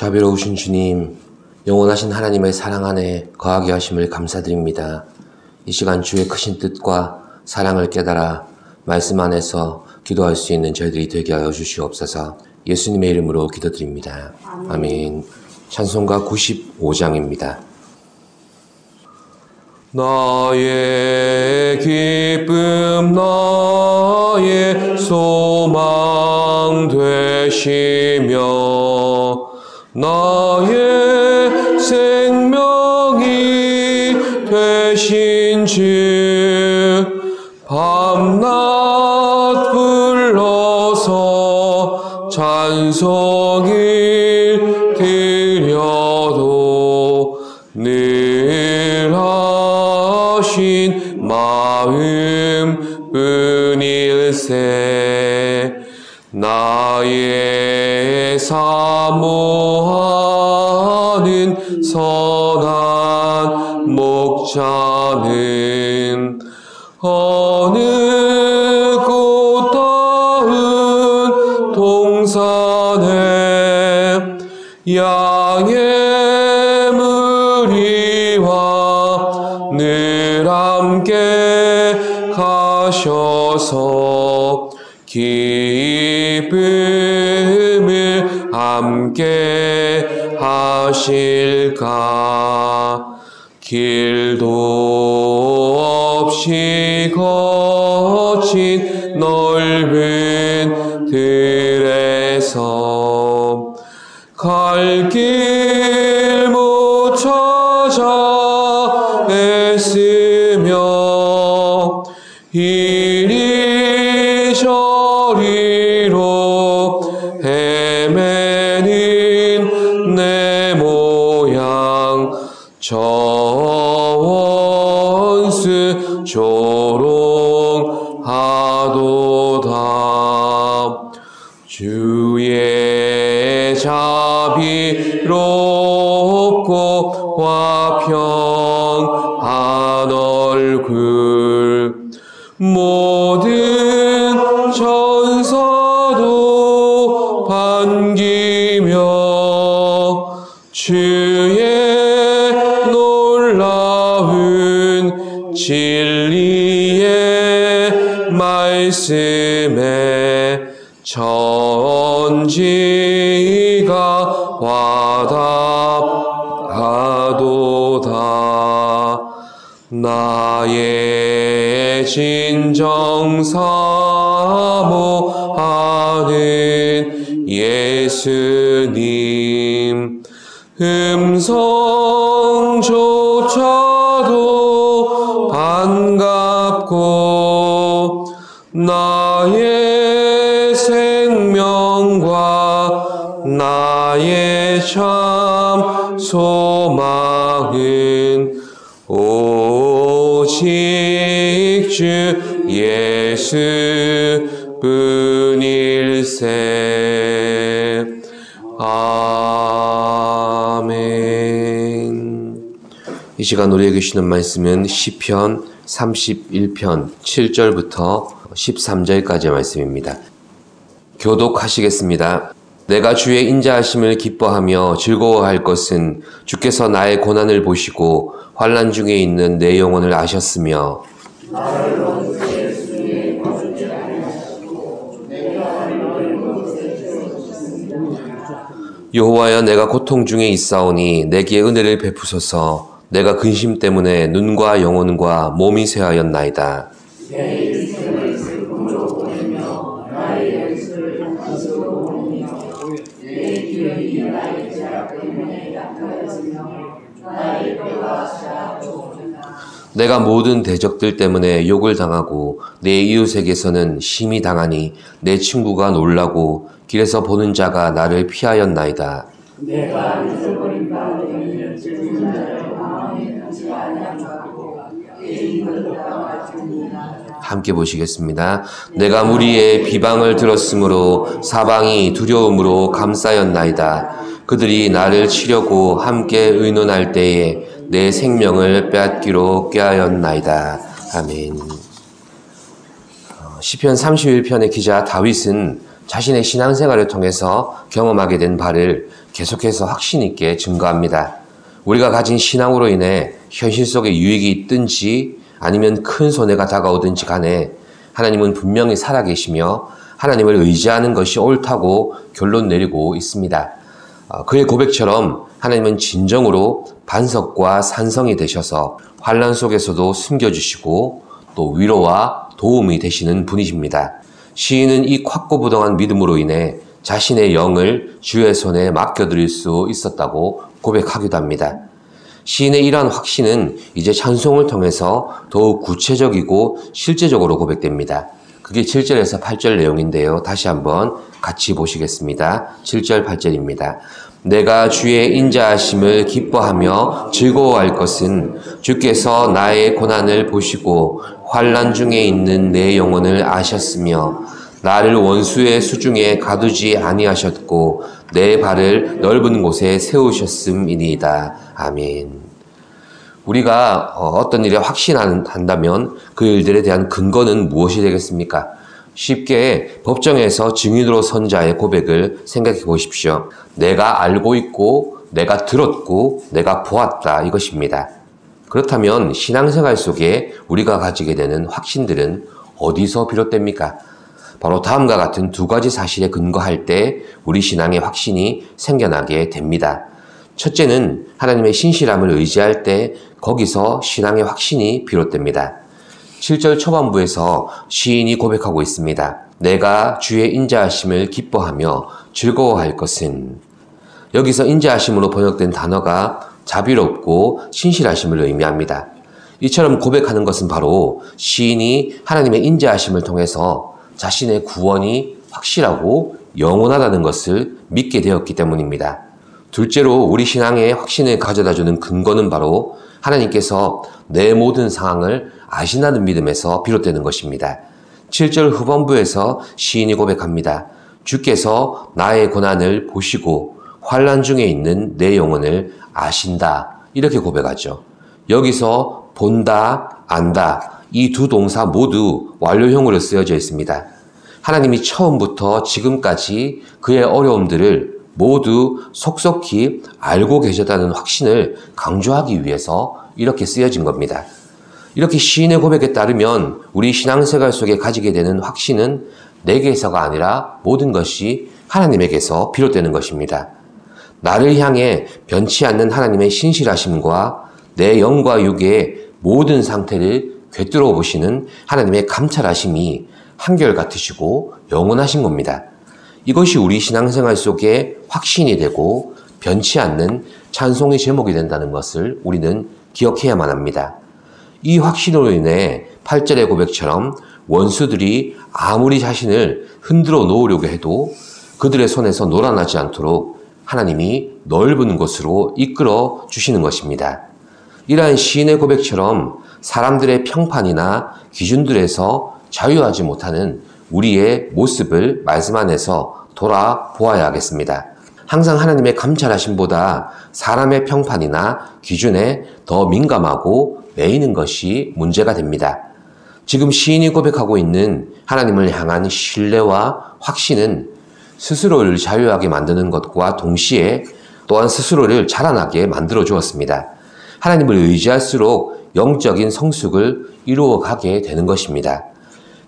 자비로우신 주님, 영원하신 하나님의 사랑 안에 거하게 하심을 감사드립니다. 이 시간 주의 크신 뜻과 사랑을 깨달아 말씀 안에서 기도할 수 있는 저희들이 되게 하여 주시옵소서. 예수님의 이름으로 기도드립니다. 아멘. 찬송가 95장입니다. 나의 기쁨 나의 소망 되시며 나의 생명이 되신 주 밤낮 불러서 찬송을 드려도 늘 하신 마음 뿐일세. 나의 사모하는 선한 목자는 어느 꽃다운 동산에 양의 무리와 늘 함께 가셔서 기쁨을 함께 하실까. 길도 없이 거친 넓은 들에서 갈 길 못 찾아 애쓰며 이리저리로 헤매는 내 모양 저 원수 조롱하도다. 주의 자비롭고 화평한 얼굴 모든 천사도 반기며 주의 놀라운 진리의 말씀에 천지가 화답하도다. 나의 진정 사모하는 예수님 음성조차도 반갑고 나의 생명과 나의 참 소망은 오직 주 예수 뿐일세. 아멘. 이 시간 우리에게 주시는 말씀은 시편 31편 7절부터 13절까지의 말씀입니다. 교독하시겠습니다. 내가 주의 인자하심을 기뻐하며 즐거워할 것은 주께서 나의 고난을 보시고 환난 중에 있는 내 영혼을 아셨으며 여호와여 내가 고통 중에 있사오니 내게 은혜를 베푸소서. 내가 근심 때문에 눈과 영혼과 몸이 쇠하였나이다. 내가 모든 대적들 때문에 욕을 당하고 내 이웃에게서는 심히 당하니 내 친구가 놀라고 길에서 보는 자가 나를 피하였나이다. 내가 잊어버린 가운데 찢은 자를 마음에 두지 아니하고 함께 보시겠습니다. 내가 무리의 비방을 들었으므로 사방이 두려움으로 감싸였나이다. 그들이 나를 치려고 함께 의논할 때에 내 생명을 빼앗기로 꾀하였나이다. 아멘. 시편 31편의 기자 다윗은 자신의 신앙생활을 통해서 경험하게 된 바를 계속해서 확신 있게 증거합니다. 우리가 가진 신앙으로 인해 현실 속에 유익이 있든지 아니면 큰 손해가 다가오든지 간에 하나님은 분명히 살아계시며 하나님을 의지하는 것이 옳다고 결론 내리고 있습니다. 그의 고백처럼 하나님은 진정으로 반석과 산성이 되셔서 환난 속에서도 숨겨주시고 또 위로와 도움이 되시는 분이십니다. 시인은 이 확고부동한 믿음으로 인해 자신의 영을 주의 손에 맡겨드릴 수 있었다고 고백하기도 합니다. 시인의 이러한 확신은 이제 찬송을 통해서 더욱 구체적이고 실제적으로 고백됩니다. 그게 7절에서 8절 내용인데요. 다시 한번 같이 보시겠습니다. 7절 8절입니다. 내가 주의 인자하심을 기뻐하며 즐거워할 것은 주께서 나의 고난을 보시고 환난 중에 있는 내 영혼을 아셨으며 나를 원수의 수중에 가두지 아니하셨고 내 발을 넓은 곳에 세우셨음이니이다. 아멘. 우리가 어떤 일에 확신한다면 그 일들에 대한 근거는 무엇이 되겠습니까? 쉽게 법정에서 증인으로 선 자의 고백을 생각해 보십시오. 내가 알고 있고 내가 들었고 내가 보았다 이것입니다. 그렇다면 신앙생활 속에 우리가 가지게 되는 확신들은 어디서 비롯됩니까? 바로 다음과 같은 두 가지 사실에 근거할 때 우리 신앙의 확신이 생겨나게 됩니다. 첫째는 하나님의 신실함을 의지할 때 거기서 신앙의 확신이 비롯됩니다. 7절 초반부에서 시인이 고백하고 있습니다. 내가 주의 인자하심을 기뻐하며 즐거워할 것은, 여기서 인자하심으로 번역된 단어가 자비롭고 신실하심을 의미합니다. 이처럼 고백하는 것은 바로 시인이 하나님의 인자하심을 통해서 자신의 구원이 확실하고 영원하다는 것을 믿게 되었기 때문입니다. 둘째로 우리 신앙의 확신을 가져다주는 근거는 바로 하나님께서 내 모든 상황을 아신다는 믿음에서 비롯되는 것입니다. 7절 후반부에서 시인이 고백합니다. 주께서 나의 고난을 보시고 환난 중에 있는 내 영혼을 아신다. 이렇게 고백하죠. 여기서 본다, 안다 이 두 동사 모두 완료형으로 쓰여져 있습니다. 하나님이 처음부터 지금까지 그의 어려움들을 모두 속속히 알고 계셨다는 확신을 강조하기 위해서 이렇게 쓰여진 겁니다. 이렇게 시인의 고백에 따르면 우리 신앙생활 속에 가지게 되는 확신은 내게서가 아니라 모든 것이 하나님에게서 비롯되는 것입니다. 나를 향해 변치 않는 하나님의 신실하심과 내 영과 육의 모든 상태를 꿰뚫어 보시는 하나님의 감찰하심이 한결같으시고 영원하신 겁니다. 이것이 우리 신앙생활 속에 확신이 되고 변치 않는 찬송의 제목이 된다는 것을 우리는 기억해야만 합니다. 이 확신으로 인해 8절의 고백처럼 원수들이 아무리 자신을 흔들어 놓으려고 해도 그들의 손에서 놀아나지 않도록 하나님이 넓은 곳으로 이끌어 주시는 것입니다. 이러한 시인의 고백처럼 사람들의 평판이나 기준들에서 자유하지 못하는 우리의 모습을 말씀 안에서 돌아보아야 하겠습니다. 항상 하나님의 감찰하심보다 사람의 평판이나 기준에 더 민감하고 매이는 것이 문제가 됩니다. 지금 시인이 고백하고 있는 하나님을 향한 신뢰와 확신은 스스로를 자유하게 만드는 것과 동시에 또한 스스로를 자라나게 만들어 주었습니다. 하나님을 의지할수록 영적인 성숙을 이루어가게 되는 것입니다.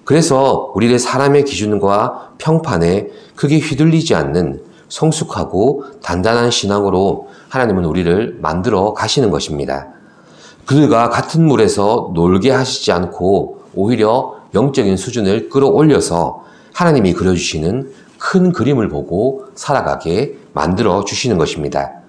그래서 우리를 사람의 기준과 평판에 크게 휘둘리지 않는 성숙하고 단단한 신앙으로 하나님은 우리를 만들어 가시는 것입니다. 그들과 같은 물에서 놀게 하시지 않고 오히려 영적인 수준을 끌어올려서 하나님이 그려주시는 큰 그림을 보고 살아가게 만들어 주시는 것입니다.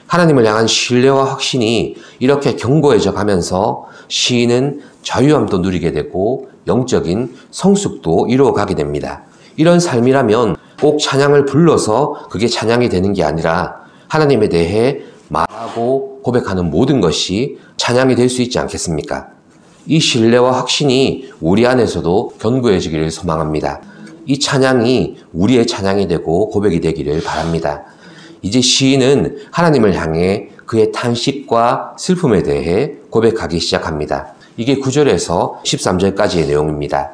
하나님을 향한 신뢰와 확신이 이렇게 견고해져 가면서 시인은 자유함도 누리게 되고 영적인 성숙도 이루어가게 됩니다. 이런 삶이라면 꼭 찬양을 불러서 그게 찬양이 되는 게 아니라 하나님에 대해 말하고 고백하는 모든 것이 찬양이 될 수 있지 않겠습니까? 이 신뢰와 확신이 우리 안에서도 견고해지기를 소망합니다. 이 찬양이 우리의 찬양이 되고 고백이 되기를 바랍니다. 이제 시인은 하나님을 향해 그의 탄식과 슬픔에 대해 고백하기 시작합니다. 이게 9절에서 13절까지의 내용입니다.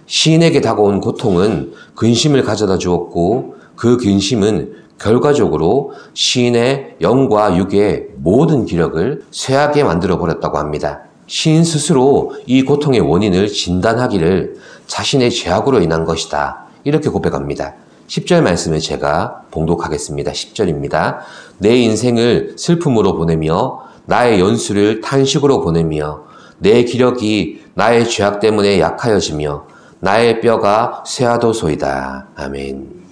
시인에게 다가온 고통은 근심을 가져다 주었고 그 근심은 결과적으로 시인의 영과 육의 모든 기력을 쇠하게 만들어 버렸다고 합니다. 시인 스스로 이 고통의 원인을 진단하기를 자신의 죄악으로 인한 것이다, 이렇게 고백합니다. 10절 말씀을 제가 봉독하겠습니다. 10절입니다. 내 인생을 슬픔으로 보내며 나의 연수를 탄식으로 보내며 내 기력이 나의 죄악 때문에 약하여지며 나의 뼈가 쇠하도소이다. 아멘.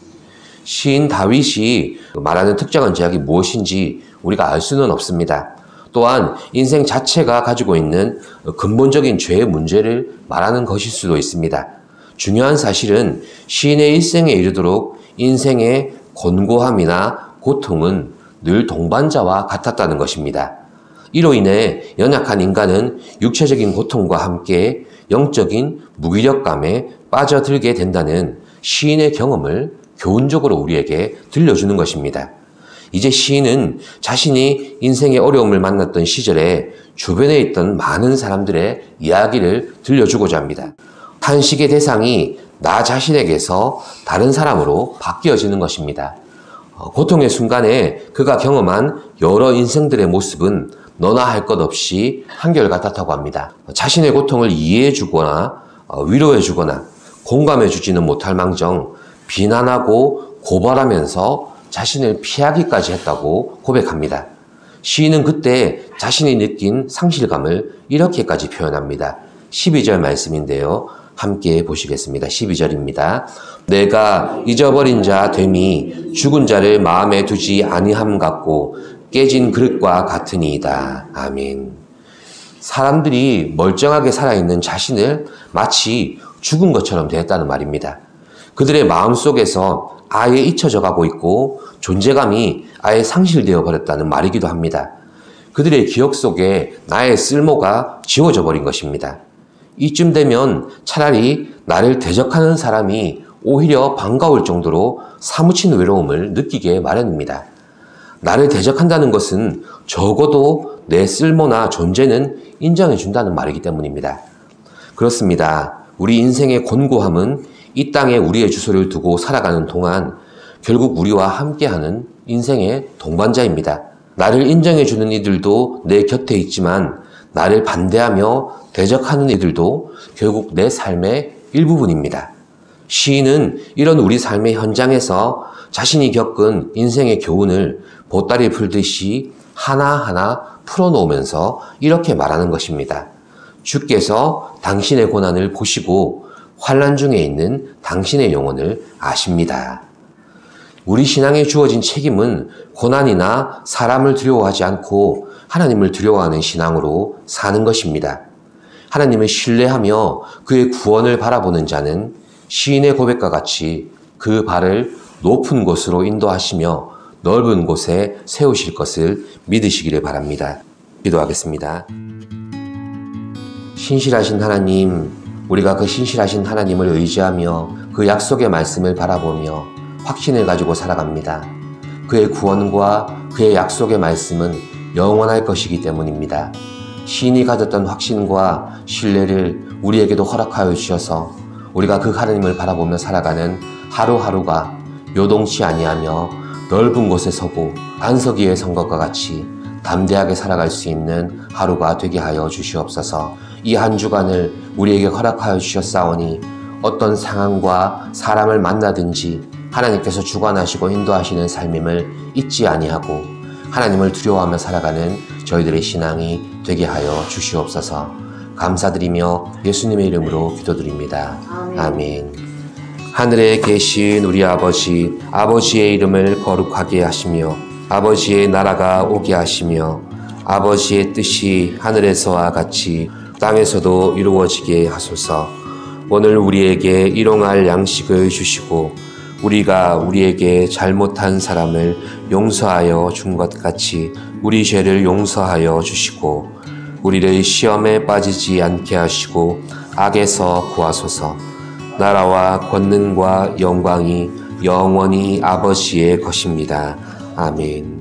시인 다윗이 말하는 특정한 죄악이 무엇인지 우리가 알 수는 없습니다. 또한 인생 자체가 가지고 있는 근본적인 죄의 문제를 말하는 것일 수도 있습니다. 중요한 사실은 시인의 일생에 이르도록 인생의 곤고함이나 고통은 늘 동반자와 같았다는 것입니다. 이로 인해 연약한 인간은 육체적인 고통과 함께 영적인 무기력감에 빠져들게 된다는 시인의 경험을 교훈적으로 우리에게 들려주는 것입니다. 이제 시인은 자신이 인생의 어려움을 만났던 시절에 주변에 있던 많은 사람들의 이야기를 들려주고자 합니다. 탄식의 대상이 나 자신에게서 다른 사람으로 바뀌어지는 것입니다. 고통의 순간에 그가 경험한 여러 인생들의 모습은 너나 할 것 없이 한결같았다고 합니다. 자신의 고통을 이해해주거나 위로해주거나 공감해주지는 못할 망정 비난하고 고발하면서 자신을 피하기까지 했다고 고백합니다. 시인은 그때 자신이 느낀 상실감을 이렇게까지 표현합니다. 12절 말씀인데요. 함께 보시겠습니다. 12절입니다. 내가 잊어버린 자 됨이 죽은 자를 마음에 두지 아니함 같고 깨진 그릇과 같으니이다. 아멘. 사람들이 멀쩡하게 살아있는 자신을 마치 죽은 것처럼 되었다는 말입니다. 그들의 마음속에서 아예 잊혀져 가고 있고 존재감이 아예 상실되어 버렸다는 말이기도 합니다. 그들의 기억 속에 나의 쓸모가 지워져 버린 것입니다. 이쯤 되면 차라리 나를 대적하는 사람이 오히려 반가울 정도로 사무친 외로움을 느끼게 마련입니다. 나를 대적한다는 것은 적어도 내 쓸모나 존재는 인정해 준다는 말이기 때문입니다. 그렇습니다. 우리 인생의 곤고함은 이 땅에 우리의 주소를 두고 살아가는 동안 결국 우리와 함께하는 인생의 동반자입니다. 나를 인정해주는 이들도 내 곁에 있지만 나를 반대하며 대적하는 이들도 결국 내 삶의 일부분입니다. 시인은 이런 우리 삶의 현장에서 자신이 겪은 인생의 교훈을 보따리 풀듯이 하나하나 풀어놓으면서 이렇게 말하는 것입니다. 주께서 당신의 고난을 보시고 환난 중에 있는 당신의 영혼을 아십니다. 우리 신앙에 주어진 책임은 고난이나 사람을 두려워하지 않고 하나님을 두려워하는 신앙으로 사는 것입니다. 하나님을 신뢰하며 그의 구원을 바라보는 자는 시인의 고백과 같이 그 발을 높은 곳으로 인도하시며 넓은 곳에 세우실 것을 믿으시기를 바랍니다. 기도하겠습니다. 신실하신 하나님, 우리가 그 신실하신 하나님을 의지하며 그 약속의 말씀을 바라보며 확신을 가지고 살아갑니다. 그의 구원과 그의 약속의 말씀은 영원할 것이기 때문입니다. 시인이 가졌던 확신과 신뢰를 우리에게도 허락하여 주셔서 우리가 그 하나님을 바라보며 살아가는 하루하루가 요동치 아니하며 넓은 곳에 서고 안석 위에 선 것과 같이 담대하게 살아갈 수 있는 하루가 되게 하여 주시옵소서. 이 한 주간을 우리에게 허락하여 주셨사오니 어떤 상황과 사람을 만나든지 하나님께서 주관하시고 인도하시는 삶임을 잊지 아니하고 하나님을 두려워하며 살아가는 저희들의 신앙이 되게 하여 주시옵소서. 감사드리며 예수님의 이름으로 기도드립니다. 아멘. 하늘에 계신 우리 아버지, 아버지의 이름을 거룩하게 하시며 아버지의 나라가 오게 하시며 아버지의 뜻이 하늘에서와 같이 땅에서도 이루어지게 하소서. 오늘 우리에게 일용할 양식을 주시고 우리가 우리에게 잘못한 사람을 용서하여 준 것 같이 우리 죄를 용서하여 주시고 우리를 시험에 빠지지 않게 하시고 악에서 구하소서. 나라와 권능과 영광이 영원히 아버지의 것입니다. 아멘.